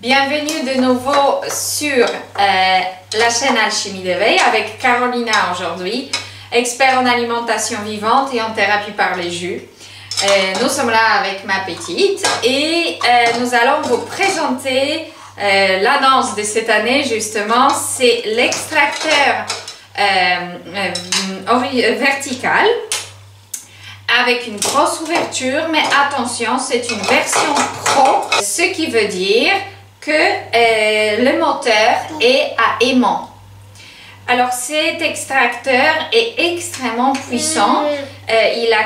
Bienvenue de nouveau sur la chaîne Alchimie d'éveil avec Carolina aujourd'hui, expert en alimentation vivante et en thérapie par les jus. Nous sommes là avec ma petite et nous allons vous présenter l'annonce de cette année justement, c'est l'extracteur vertical avec une grosse ouverture, mais attention, c'est une version pro, ce qui veut dire que le moteur est à aimant. Alors cet extracteur est extrêmement puissant, il a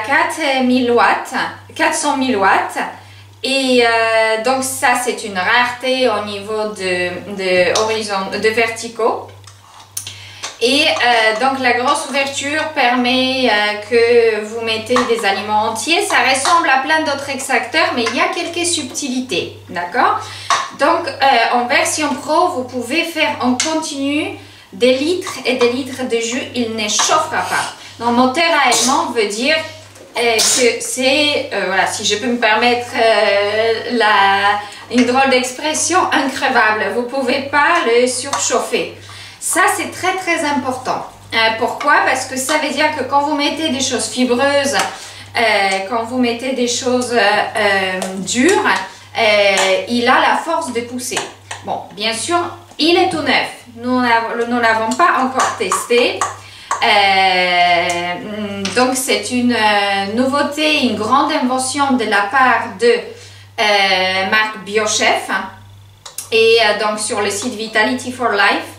400 000 watts et donc ça c'est une rareté au niveau de verticaux. Et donc la grosse ouverture permet que vous mettez des aliments entiers. Ça ressemble à plein d'autres extracteurs, mais il y a quelques subtilités, d'accord? Donc en version pro, vous pouvez faire en continu des litres et des litres de jus, il ne chauffera pas. Donc moteur à aimant veut dire que c'est, voilà, si je peux me permettre une drôle d'expression, increvable. Vous ne pouvez pas le surchauffer. Ça, c'est très très important. Pourquoi? Parce que ça veut dire que quand vous mettez des choses fibreuses, quand vous mettez des choses dures, il a la force de pousser. Bon, bien sûr, il est tout neuf. Nous ne l'avons pas encore testé. Donc, c'est une nouveauté, une grande invention de la part de marque BioChef. Et donc, sur le site Vitality for Life.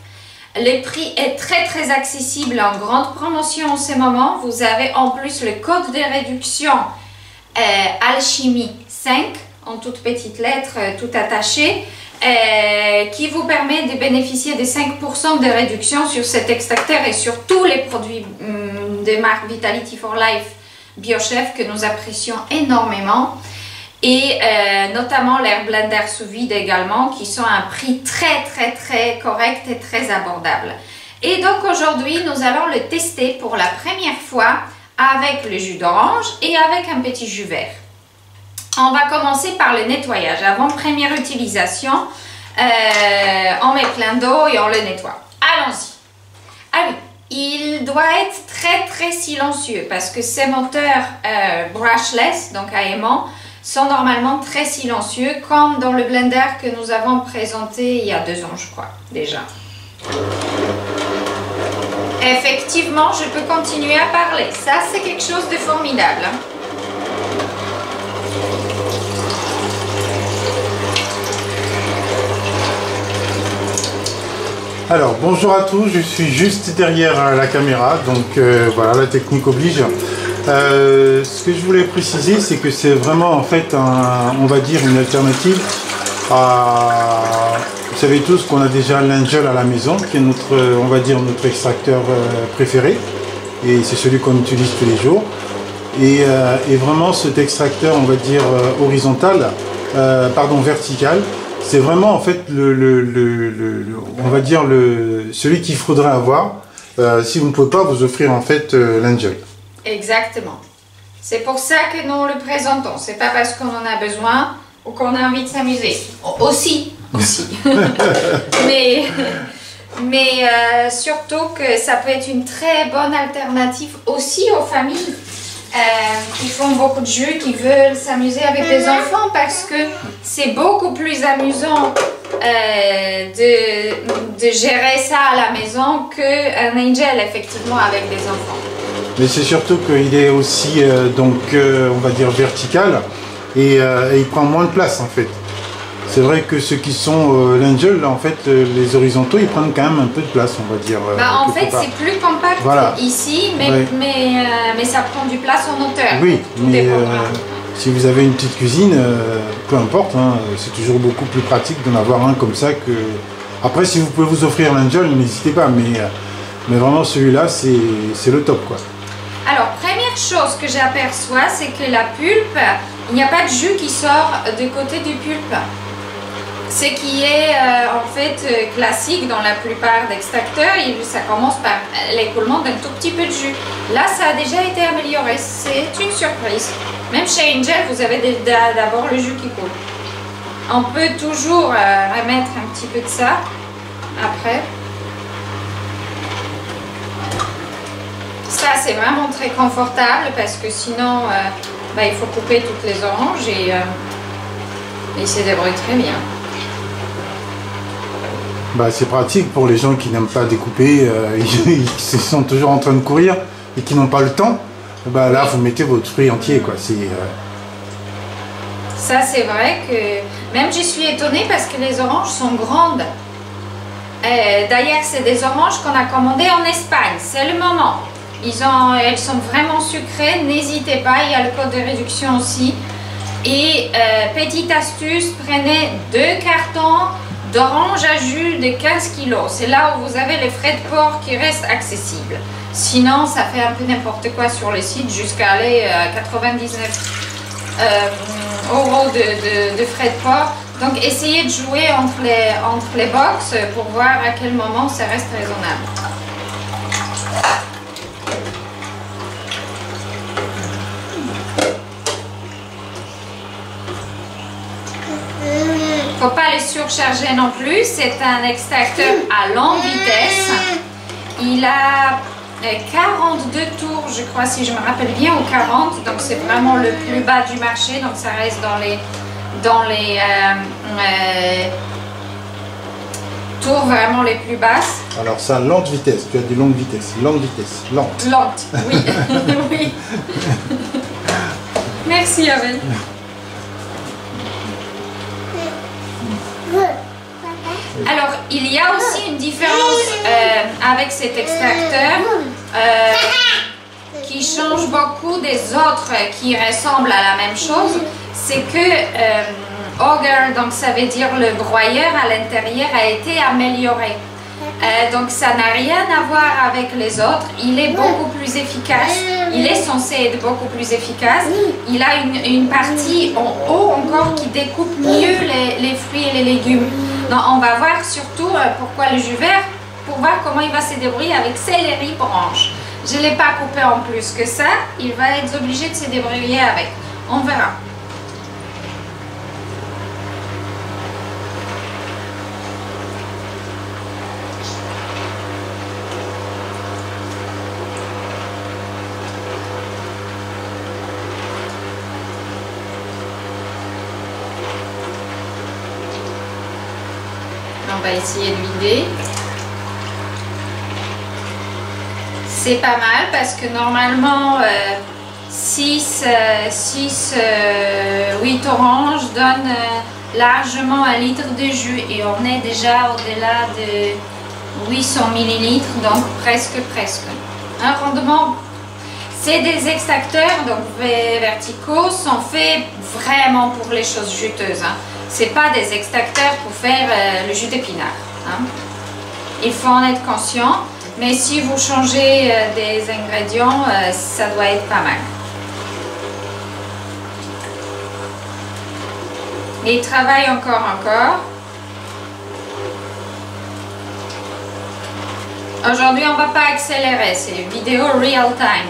Le prix est très très accessible, en grande promotion en ce moment. Vous avez en plus le code de réduction Alchimie 5 en toutes petites lettres, tout attaché, qui vous permet de bénéficier de 5% de réduction sur cet extracteur et sur tous les produits de marque Vitality for Life BioChef que nous apprécions énormément. Et notamment l'air blender sous vide également, qui sont à un prix très très très correct et très abordable. Et donc aujourd'hui nous allons le tester pour la première fois avec le jus d'orange et avec un petit jus vert. On va commencer par le nettoyage. Avant première utilisation, on met plein d'eau et on le nettoie. Allons-y. Ah oui, il doit être très très silencieux parce que ces moteurs brushless, donc à aimant, sont normalement très silencieux, comme dans le blender que nous avons présenté il y a 2 ans, je crois, déjà. Effectivement, je peux continuer à parler. Ça, c'est quelque chose de formidable. Alors, bonjour à tous, je suis juste derrière la caméra, donc voilà, la technique oblige. Ce que je voulais préciser, c'est que c'est vraiment en fait on va dire une alternative à, vous savez tous qu'on a déjà l'Angel à la maison, qui est notre, on va dire notre extracteur préféré, et c'est celui qu'on utilise tous les jours. Et vraiment cet extracteur, on va dire horizontal, pardon vertical, c'est vraiment en fait on va dire celui qu'il faudrait avoir si vous ne pouvez pas vous offrir en fait l'Angel. Exactement. C'est pour ça que nous le présentons. C'est pas parce qu'on en a besoin ou qu'on a envie de s'amuser. Aussi. mais surtout que ça peut être une très bonne alternative aussi aux familles qui font beaucoup de jus, qui veulent s'amuser avec des enfants, parce que c'est beaucoup plus amusant de gérer ça à la maison qu'un Angel effectivement avec des enfants. Mais c'est surtout qu'il est aussi, on va dire vertical, et il prend moins de place en fait. C'est vrai que ceux qui sont l'Angel, en fait, les horizontaux, ils prennent quand même un peu de place, on va dire. En fait, c'est plus compact voilà. Ici, mais ça prend du place en hauteur. Oui, mais si vous avez une petite cuisine, peu importe, hein, c'est toujours beaucoup plus pratique d'en avoir un comme ça que... Après, si vous pouvez vous offrir l'Angel, n'hésitez pas, mais vraiment celui-là, c'est le top, quoi. Alors, première chose que j'aperçois, c'est que la pulpe, il n'y a pas de jus qui sort du côté du pulpe. Ce qui est en fait classique dans la plupart d'extracteurs, ça commence par l'écoulement d'un tout petit peu de jus. Là, ça a déjà été amélioré, c'est une surprise. Même chez Angel, vous avez d'abord le jus qui coule. On peut toujours remettre un petit peu de ça après. Ça, c'est vraiment très confortable parce que sinon, il faut couper toutes les oranges et il se débrouille très bien. C'est pratique pour les gens qui n'aiment pas découper, ils sont toujours en train de courir et qui n'ont pas le temps. Là, vous mettez votre fruit entier, quoi. Ça, c'est vrai que même je suis étonnée parce que les oranges sont grandes. D'ailleurs, c'est des oranges qu'on a commandées en Espagne. C'est le moment. Elles sont vraiment sucrées. N'hésitez pas, il y a le code de réduction aussi. Et petite astuce, prenez 2 cartons d'orange à jus de 15 kg. C'est là où vous avez les frais de port qui restent accessibles. Sinon, ça fait un peu n'importe quoi sur le site jusqu'à aller à 99 € de frais de port. Donc, essayez de jouer entre les box pour voir à quel moment ça reste raisonnable. Faut pas les surcharger non plus. C'est un extracteur à longue vitesse. Il a 42 tours, je crois, si je me rappelle bien, ou 40. Donc c'est vraiment le plus bas du marché. Donc ça reste dans les tours vraiment les plus basses. Alors ça, lente vitesse. Tu as dit longue vitesse. Lente vitesse. Lente. Lente, oui. Oui. Merci, Abel. Alors, il y a aussi une différence avec cet extracteur qui change beaucoup des autres qui ressemblent à la même chose. C'est que auger, donc ça veut dire le broyeur à l'intérieur, a été amélioré. Donc ça n'a rien à voir avec les autres. Il est beaucoup plus efficace. Il est censé être beaucoup plus efficace. Il a une partie en haut encore qui découpe mieux les fruits et les légumes. Donc on va voir surtout pourquoi le jus vert, pour voir comment il va se débrouiller avec céleri branche. Je ne l'ai pas coupé en plus que ça. Il va être obligé de se débrouiller avec. On verra. On va essayer de vider. C'est pas mal parce que normalement 8 oranges donnent largement 1 litre de jus et on est déjà au-delà de 800 ml, donc presque. Un rendement, c'est des extracteurs donc verticaux, sont faits vraiment pour les choses juteuses. C'est pas des extracteurs pour faire le jus d'épinard. Il faut en être conscient, mais si vous changez des ingrédients, ça doit être pas mal. Il travaille encore. Aujourd'hui, on va pas accélérer, c'est une vidéo real time.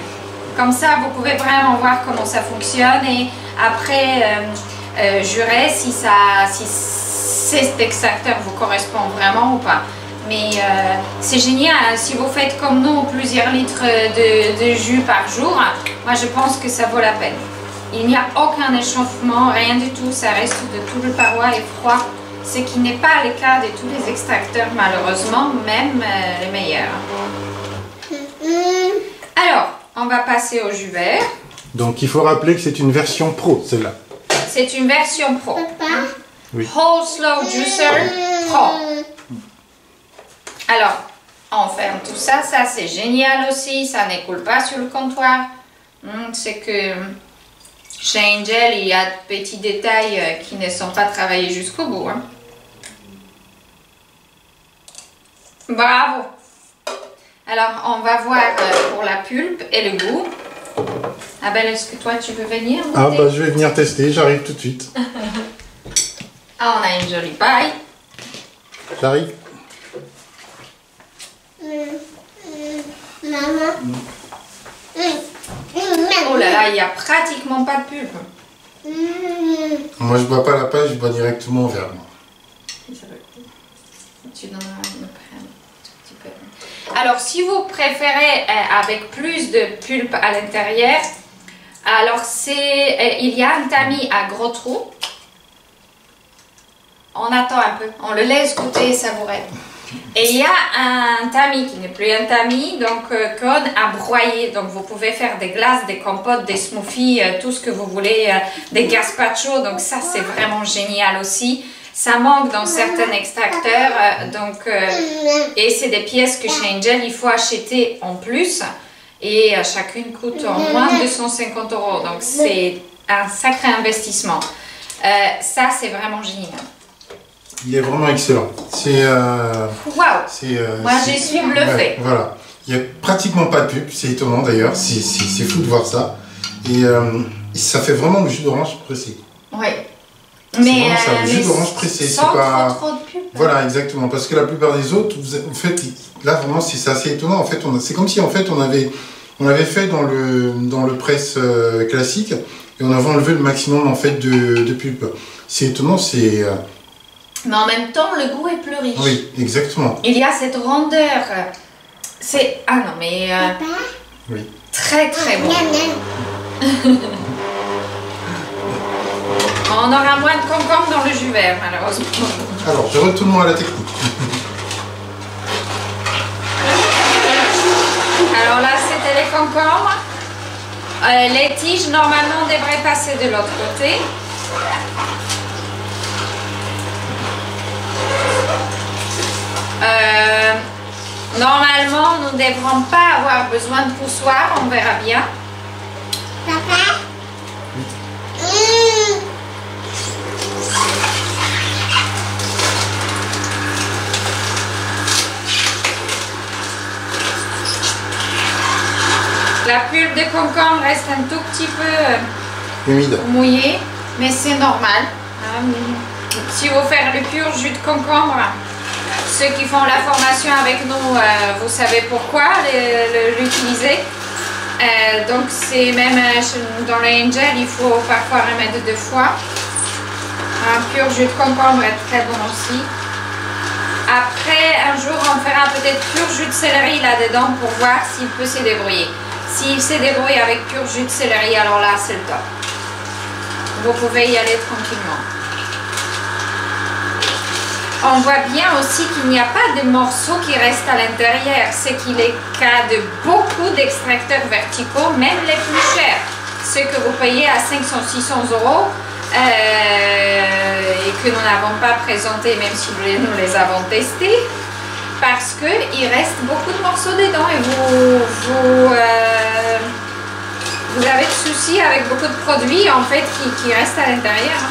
Comme ça, vous pouvez vraiment voir comment ça fonctionne et après jurer si cet extracteur vous correspond vraiment ou pas. Mais c'est génial, si vous faites comme nous plusieurs litres de jus par jour, moi je pense que ça vaut la peine. Il n'y a aucun échauffement, rien du tout, ça reste de tout le paroi et froid, ce qui n'est pas le cas de tous les extracteurs malheureusement, même les meilleurs. Alors, on va passer au jus vert. Donc il faut rappeler que c'est une version pro, celle-là. C'est une version pro. Oui. Whole Slow Juicer Pro. Alors, on ferme tout ça. Ça, c'est génial aussi. Ça ne coule pas sur le comptoir. C'est que chez Angel, il y a de petits détails qui ne sont pas travaillés jusqu'au bout. Bravo. Alors, on va voir pour la pulpe et le goût. Abel, est-ce que toi, tu veux venir goûter? Ah bah je vais venir tester, j'arrive tout de suite. Ah, on a une jolie paille. J'arrive. Oh là là, il n'y a pratiquement pas de pulpe. Moi, je bois pas la paille, je bois directement au verre. Tu donneras un tout petit peu. Alors, si vous préférez avec plus de pulpe à l'intérieur, alors il y a un tamis à gros trous. On attend un peu, on le laisse goûter et savourer. Et il y a un tamis qui n'est plus un tamis, donc qu'on a broyé. Donc vous pouvez faire des glaces, des compotes, des smoothies, tout ce que vous voulez, des gazpacho. Donc ça c'est vraiment génial aussi. Ça manque dans certains extracteurs, et c'est des pièces que chez Angel il faut acheter en plus. Et chacune coûte en moins de 250 €. Donc c'est un sacré investissement. Ça c'est vraiment génial. Il est vraiment excellent. C'est waouh. Moi je suis bluffée. Ouais, voilà. Il n'y a pratiquement pas de pub, c'est étonnant d'ailleurs. C'est fou de voir ça. Et ça fait vraiment le jus d'orange pressé. Oui. Mais ça, le jus d'orange pressé, sans c'est pas trop de pub. Voilà, exactement. Parce que la plupart des autres, en fait, là vraiment c'est assez étonnant. En fait, c'est comme si en fait on avait fait dans le presse classique et on avait enlevé le maximum en fait de pulpe. C'est étonnant, c'est. Mais en même temps, le goût est plus riche. Oui, exactement. Il y a cette rondeur. C'est... Ah non, mais... Oui. Très, très bon. On aura moins de concombre dans le jus vert, malheureusement. Alors, je retourne à la technique. Alors là, c'était les concombres. Les tiges, normalement, devraient passer de l'autre côté. Normalement, nous ne devrons pas avoir besoin de poussoir, on verra bien. Papa? La pulpe de concombre reste un tout petit peu humide, mouillée, mais c'est normal. Si vous faites le pur jus de concombre, ceux qui font la formation avec nous, vous savez pourquoi l'utiliser. Donc c'est même dans le Angel, il faut parfois remettre 2 fois. Un pur jus de concombre est très bon aussi. Après, un jour, on fera peut-être pur jus de céleri là-dedans pour voir s'il peut se débrouiller. S'il se débrouille avec pur jus de céleri, alors là, c'est le top. Vous pouvez y aller tranquillement. On voit bien aussi qu'il n'y a pas de morceaux qui restent à l'intérieur. C'est qu'il est cas de beaucoup d'extracteurs verticaux, même les plus chers. Ceux que vous payez à 500-600 € et que nous n'avons pas présentés, même si nous les avons testés, parce qu'il reste beaucoup de morceaux dedans et vous avez de soucis avec beaucoup de produits en fait qui restent à l'intérieur.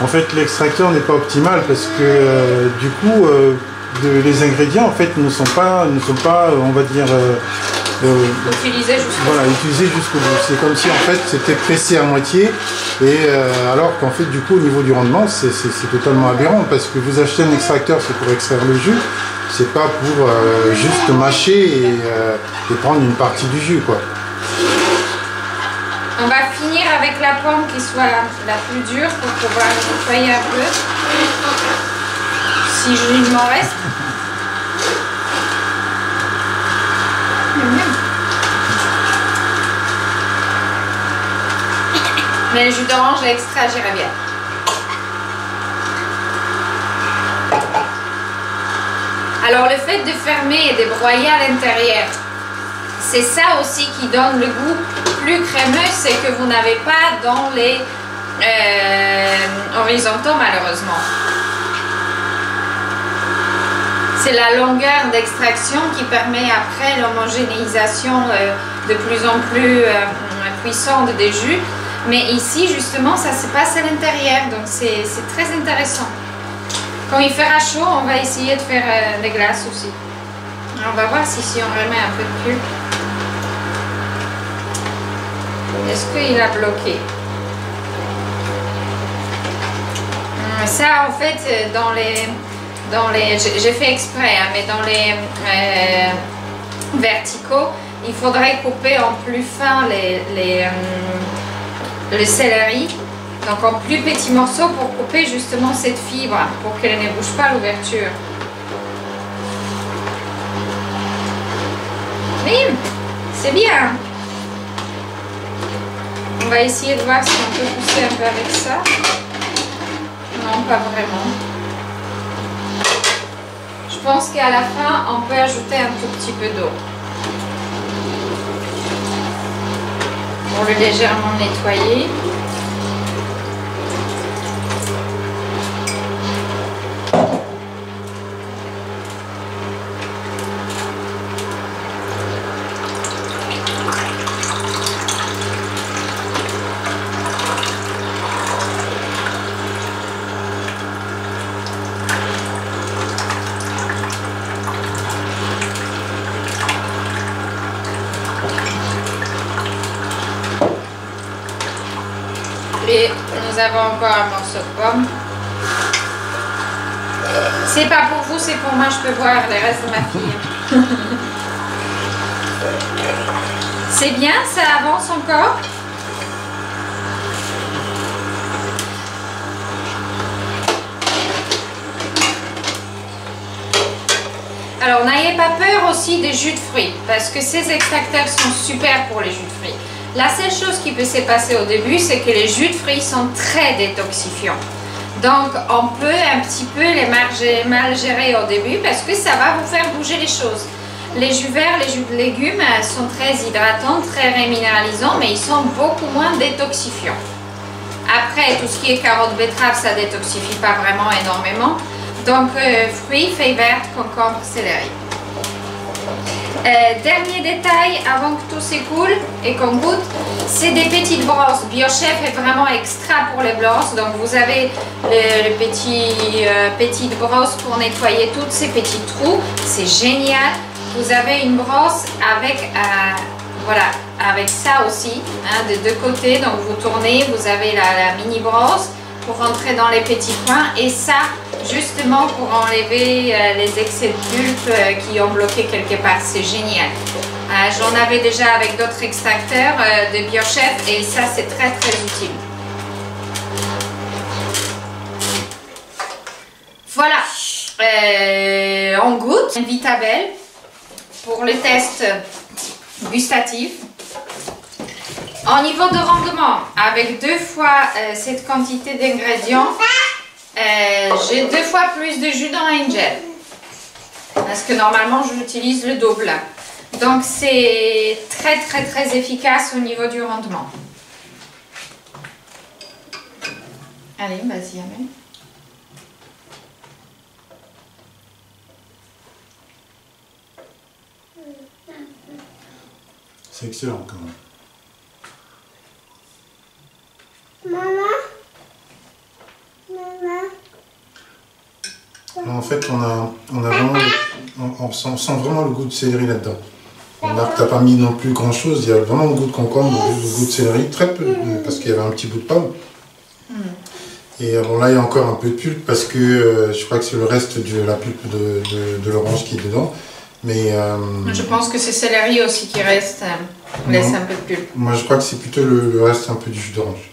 En fait, l'extracteur n'est pas optimal parce que du coup, les ingrédients en fait ne sont pas on va dire, utilisés jusqu'au voilà, utilisés jusqu'au bout. C'est comme si en fait c'était pressé à moitié et alors qu'en fait du coup au niveau du rendement c'est totalement aberrant parce que vous achetez un extracteur, c'est pour extraire le jus, c'est pas pour juste mâcher et prendre une partie du jus quoi. On va finir avec la pomme qui soit la plus dure pour pouvoir nettoyer un peu. Si il m'en reste. Mais le jus d'orange extra, j'irai bien. Alors le fait de fermer et de broyer à l'intérieur, c'est ça aussi qui donne le goût plus crémeux, c'est que vous n'avez pas dans les horizontaux malheureusement. C'est la longueur d'extraction qui permet après l'homogénéisation de plus en plus puissante des jus. Mais ici justement ça se passe à l'intérieur, donc c'est très intéressant. Quand il fera chaud, on va essayer de faire des glaces aussi. Alors, on va voir si on remet un peu de pulpe. Est-ce qu'il a bloqué? Ça en fait j'ai fait exprès, hein, mais dans les verticaux, il faudrait couper en plus fin le céleri, donc en plus petits morceaux pour couper justement cette fibre, pour qu'elle ne bouge pas l'ouverture. Bim, c'est bien. On va essayer de voir si on peut pousser un peu avec ça. Non, pas vraiment. Je pense qu'à la fin, on peut ajouter un tout petit peu d'eau. Pour le légèrement nettoyer. Et nous avons encore un morceau de pomme. C'est pas pour vous, c'est pour moi, je peux voir les restes de ma fille. C'est bien, ça avance encore. Alors n'ayez pas peur aussi des jus de fruits, parce que ces extracteurs sont super pour les jus de fruits. La seule chose qui peut se passer au début, c'est que les jus de fruits sont très détoxifiants. Donc, on peut un petit peu les mal gérer au début parce que ça va vous faire bouger les choses. Les jus verts, les jus de légumes sont très hydratants, très reminéralisants, mais ils sont beaucoup moins détoxifiants. Après, tout ce qui est carottes, betteraves, ça détoxifie pas vraiment énormément. Donc, fruits, feuilles vertes, concombre, céleri. Dernier détail avant que tout s'écoule et qu'on goûte, c'est des petites brosses. BioChef est vraiment extra pour les brosses. Donc vous avez le petite brosse pour nettoyer tous ces petits trous. C'est génial. Vous avez une brosse avec, voilà, avec ça aussi, hein, de deux côtés. Donc vous tournez, vous avez la mini brosse pour rentrer dans les petits coins. Et ça, justement pour enlever les excès de pulpe qui ont bloqué quelque part. C'est génial. J'en avais déjà avec d'autres extracteurs de BioChef et ça c'est très très utile. Voilà, on goûte. Vitabel pour le test gustatif. Au niveau de rendement, avec 2 fois cette quantité d'ingrédients, j'ai 2 fois plus de jus dans Angel. Parce que normalement, j'utilise le double. Donc, c'est très, très, très efficace au niveau du rendement. Allez, vas-y, Amel. C'est excellent quand même. En fait, on a vraiment, on sent vraiment le goût de céleri là-dedans. Marc, t'as pas mis non plus grand chose, il y a vraiment le goût de concombre, le goût de céleri, très peu, parce qu'il y avait un petit bout de pomme. Et bon, là, il y a encore un peu de pulpe, parce que je crois que c'est le reste de la pulpe de l'orange qui est dedans. Mais, je pense que c'est céleri aussi qui reste, laisse un peu de pulpe. Moi, je crois que c'est plutôt le reste un peu du jus d'orange.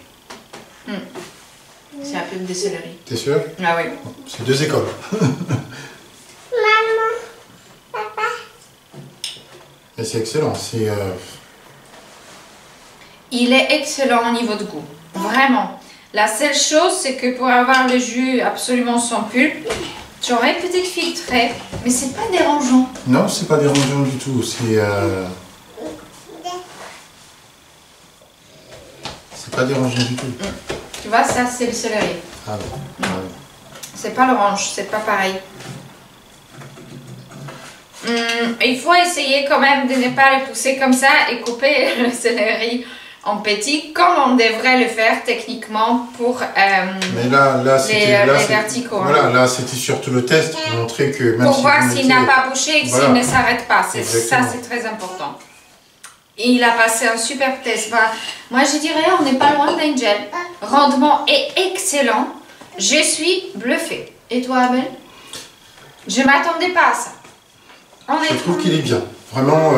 C'est un peu de céleri. T'es sûr? Ah oui. C'est 2 écoles. Maman, papa. Et c'est excellent. Il est excellent au niveau de goût. Vraiment. La seule chose, c'est que pour avoir le jus absolument sans pulpe, j'aurais peut-être filtré, mais c'est pas dérangeant. Non, c'est pas dérangeant du tout. C'est pas dérangeant du tout. Tu vois, ça c'est le céleri. Ah ouais. Ah ouais. C'est pas l'orange, c'est pas pareil. Il faut essayer quand même de ne pas le pousser comme ça et couper le céleri en petits, comme on devrait le faire techniquement pour mais là, les verticaux. Voilà, là c'était surtout le test pour montrer que même pour si voir vous s'il mettez- n'a pas bouché et Voilà. s'il ne s'arrête pas. Ça, Exactement. c'est très important. Et il a passé un super test. Bah, moi, je dirais, on n'est pas loin d'Angel. Rendement est excellent. Je suis bluffée. Et toi, Abel? Je ne m'attendais pas à ça. Je trouve qu'il est bien. Vraiment,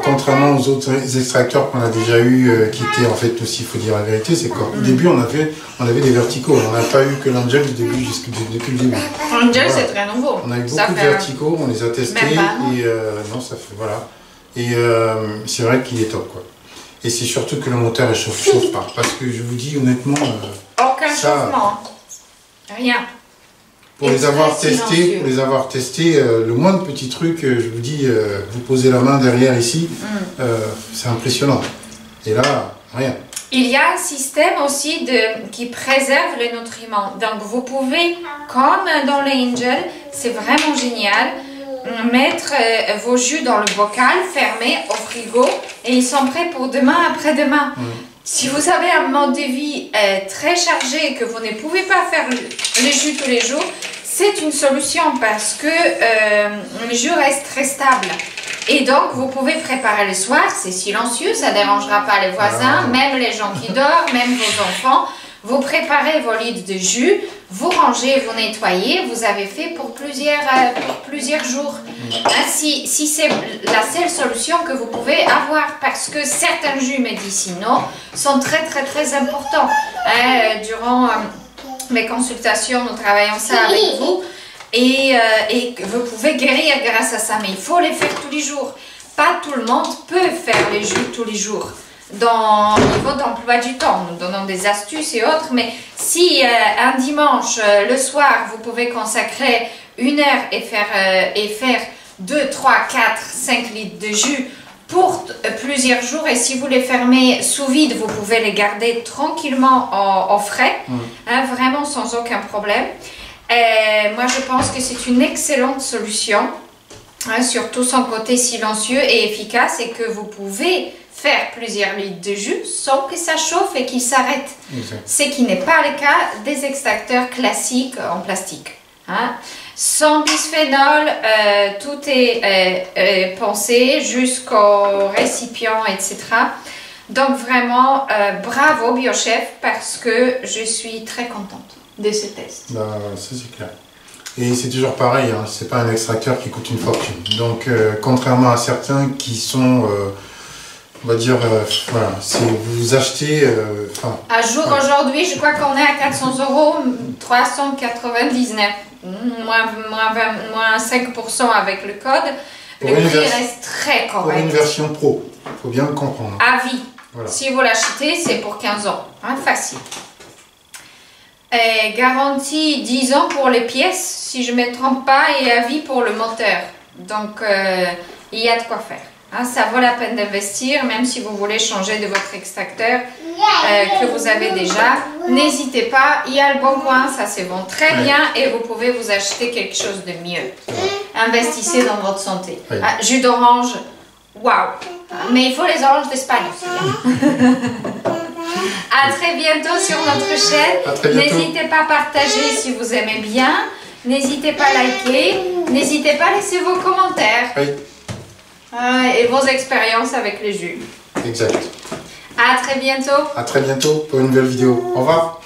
contrairement aux autres extracteurs qu'on a déjà eu, qui étaient en fait aussi, il faut dire la vérité, c'est qu'au début on avait des verticaux. On n'a pas eu que l'Angel depuis le début. Angel, c'est très nouveau. On a eu beaucoup de verticaux, on les a testés et non, ça fait voilà. Et c'est vrai qu'il est top quoi. Et c'est surtout que le moteur chauffe pas. Parce que je vous dis honnêtement, aucun chauffement, rien. Pour les avoir testés, le moindre petit truc, je vous dis, vous posez la main derrière ici, c'est impressionnant. Et là, rien. Il y a un système aussi qui préserve les nutriments. Donc vous pouvez, comme dans l'Angel, c'est vraiment génial, mettre vos jus dans le bocal, fermé au frigo, et ils sont prêts pour demain, après-demain. Si vous avez un mode de vie très chargé et que vous ne pouvez pas faire le jus tous les jours, c'est une solution parce que le jus reste très stable. Et donc, vous pouvez préparer le soir, c'est silencieux, ça ne dérangera pas les voisins, même les gens qui dorment, même vos enfants. Vous préparez vos litres de jus, vous rangez, vous nettoyez, vous avez fait pour plusieurs jours. Si c'est la seule solution que vous pouvez avoir, parce que certains jus médicinaux sont très importants. Durant mes consultations, nous travaillons ça avec vous et vous pouvez guérir grâce à ça, mais il faut les faire tous les jours. Pas tout le monde peut faire les jus tous les jours. Au niveau d'emploi du temps, nous donnons des astuces et autres, mais si un dimanche, le soir, vous pouvez consacrer 1 heure et faire 2, 3, 4, 5 litres de jus pour plusieurs jours, et si vous les fermez sous vide, vous pouvez les garder tranquillement au frais, vraiment sans aucun problème. Moi, je pense que c'est une excellente solution, surtout son côté silencieux et efficace, et que vous pouvez faire plusieurs litres de jus sans que ça chauffe et qu'il s'arrête. Ce qui n'est pas le cas des extracteurs classiques en plastique. Sans bisphénol, tout est pensé jusqu'au récipient, etc. Donc vraiment, bravo BioChef, parce que je suis très contente de ce test. Ça c'est clair. Et c'est toujours pareil, c'est pas un extracteur qui coûte une fortune. Donc contrairement à certains qui sont... on va dire, voilà, si vous achetez... à jour aujourd'hui, je crois qu'on est à 400 €, 399, moins 5% avec le code. Le prix reste très correct. Pour une version pro, il faut bien le comprendre. À vie. Voilà. Si vous l'achetez, c'est pour 15 ans. Facile. Garantie 10 ans pour les pièces, si je ne me trompe pas, et à vie pour le moteur. Donc, il y a de quoi faire. Ça vaut la peine d'investir, même si vous voulez changer de votre extracteur que vous avez déjà. N'hésitez pas, il y a le Bon Coin, ça se vend très bien et vous pouvez vous acheter quelque chose de mieux. Investissez dans votre santé. Jus d'orange, waouh! Mais il faut les oranges d'Espagne aussi. À très bientôt sur notre chaîne. N'hésitez pas à partager si vous aimez bien. N'hésitez pas à liker. N'hésitez pas à laisser vos commentaires. Et vos expériences avec les jus. Exact. À très bientôt. À très bientôt pour une nouvelle vidéo. Au revoir.